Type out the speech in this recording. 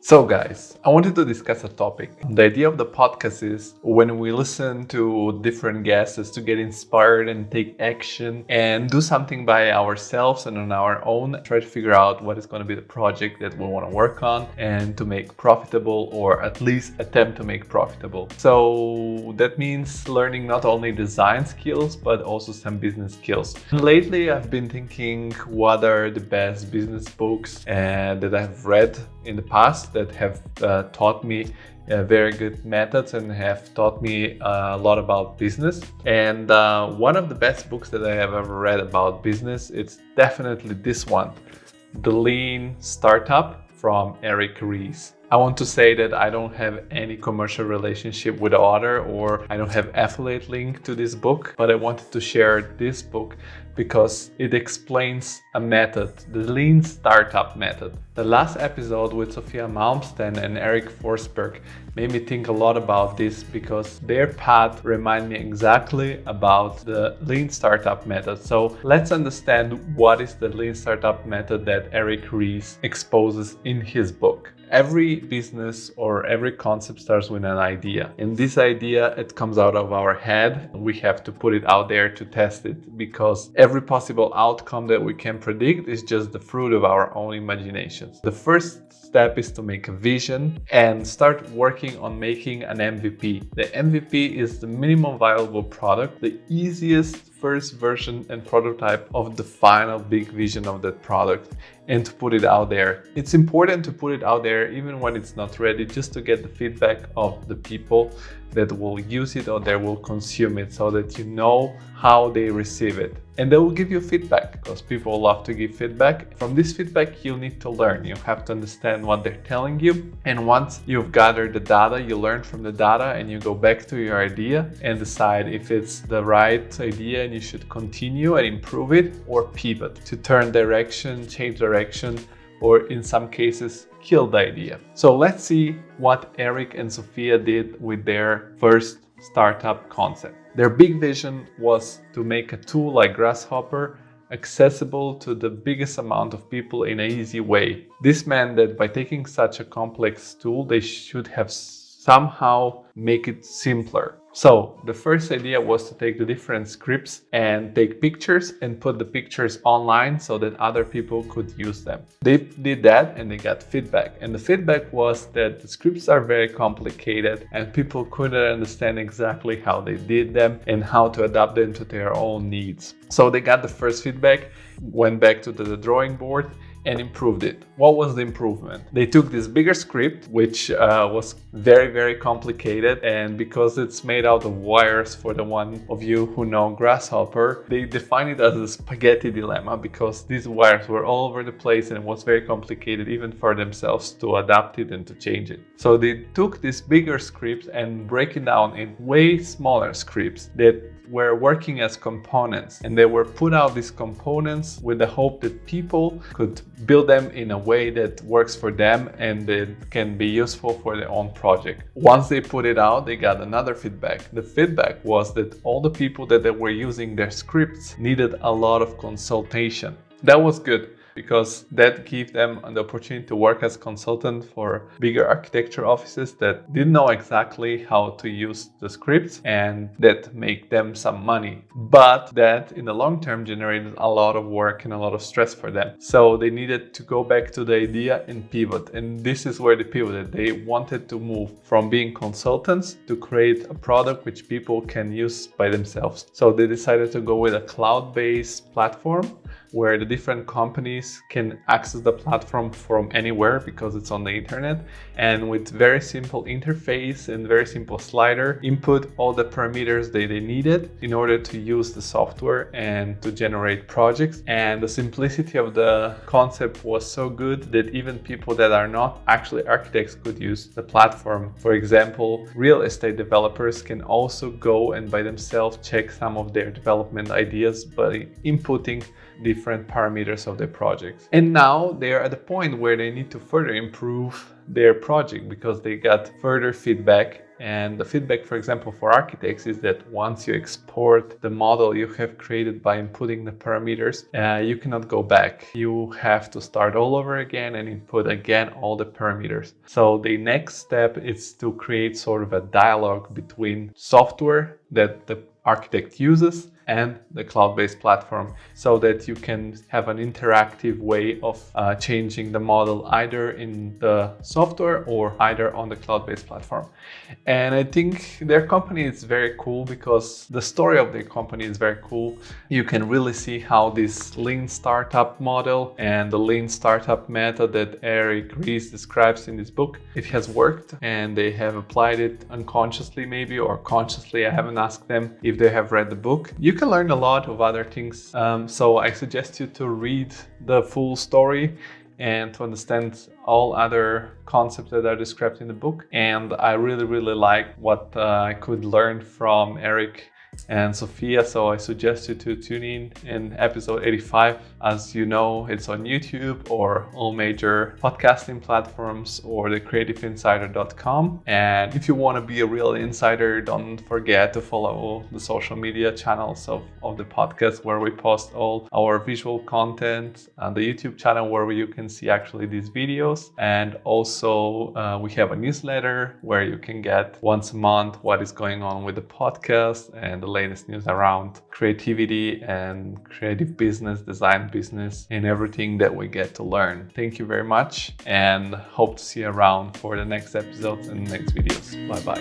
So guys, I wanted to discuss a topic. The idea of the podcast is when we listen to different guests is to get inspired and take action and do something by ourselves and on our own. Try to figure out what is going to be the project that we want to work on and to make profitable, or at least attempt to make profitable. So that means learning not only design skills, but also some business skills. Lately, I've been thinking what are the best business books that I've read in the past that have taught me very good methods and have taught me a lot about business. And one of the best books that I have ever read about business, it's definitely this one, The Lean Startup from Eric Ries. I want to say that I don't have any commercial relationship with the author, or I don't have affiliate link to this book, but I wanted to share this book because it explains a method, the Lean Startup method. The last episode with Sophia Malmsten and Eric Forsberg made me think a lot about this because their path remind me exactly about the Lean Startup method. So let's understand what is the Lean Startup method that Eric Ries exposes in his book. Every business or every concept starts with an idea. And this idea, it comes out of our head. We have to put it out there to test it, because every possible outcome that we can predict is just the fruit of our own imaginations. The first step is to make a vision and start working on making an MVP. The MVP is the minimum viable product, the easiest first version and prototype of the final big vision of that product, and to put it out there. It's important to put it out there even when it's not ready, just to get the feedback of the people that will use it or that will consume it, so that you know how they receive it. And they will give you feedback, because people love to give feedback. From this feedback, you need to learn. You have to understand what they're telling you. And once you've gathered the data, you learn from the data and you go back to your idea and decide if it's the right idea and you should continue and improve it, or pivot to turn direction, change direction, or in some cases, kill the idea. So let's see what Eric and Sophia did with their first startup concept. Their big vision was to make a tool like Grasshopper accessible to the biggest amount of people in an easy way. This meant that by taking such a complex tool, they should have somehow make it simpler. So the first idea was to take the different scripts and take pictures and put the pictures online so that other people could use them. They did that and they got feedback. And the feedback was that the scripts are very complicated and people couldn't understand exactly how they did them and how to adapt them to their own needs. So they got the first feedback, went back to the drawing board and improved it. What was the improvement? They took this bigger script, which was very, very complicated, and because it's made out of wires, for the one of you who know Grasshopper, they define it as a spaghetti dilemma, because these wires were all over the place and it was very complicated even for themselves to adapt it and to change it. So they took this bigger script and break it down in way smaller scripts that were working as components, and they were put out these components with the hope that people could build them in a way that works for them and that can be useful for their own project. Once they put it out, they got another feedback. The feedback was that all the people that they were using their scripts needed a lot of consultation. That was good, because that gave them the opportunity to work as consultant for bigger architecture offices that didn't know exactly how to use the scripts, and that make them some money. But that in the long term generated a lot of work and a lot of stress for them. So they needed to go back to the idea and pivot. And this is where they pivoted. They wanted to move from being consultants to create a product which people can use by themselves. So they decided to go with a cloud-based platform where the different companies can access the platform from anywhere, because it's on the internet, and with very simple interface and very simple slider, input all the parameters that they needed in order to use the software and to generate projects. And the simplicity of the concept was so good that even people that are not actually architects could use the platform. For example, real estate developers can also go and by themselves check some of their development ideas by inputting different parameters of their projects. And now they are at the point where they need to further improve their project because they got further feedback And the feedback, for example, for architects is that once you export the model you have created by inputting the parameters, you cannot go back. You have to start all over again and input again all the parameters. So the next step is to create sort of a dialogue between software that the architect uses and the cloud-based platform, so that you can have an interactive way of changing the model either in the software or either on the cloud-based platform. And I think their company is very cool because the story of their company is very cool. You can really see how this lean startup model and the lean startup method that Eric Ries describes in this book, it has worked, and they have applied it unconsciously maybe, or consciously. I haven't asked them if they have read the book. You can learn a lot of other things, so I suggest you to read the full story and to understand all other concepts that are described in the book. And I really like what I could learn from Eric and Sophia, so I suggest you to tune in episode 85. As you know, it's on YouTube or all major podcasting platforms or thecreativeinsider.com. And if you want to be a real insider, don't forget to follow the social media channels of the podcast, where we post all our visual content, and the YouTube channel where you can see actually these videos. And also we have a newsletter where you can get once a month what is going on with the podcast and the latest news around creativity and creative business, design business, and everything that we get to learn. Thank you very much, and hope to see you around for the next episodes and next videos. Bye bye.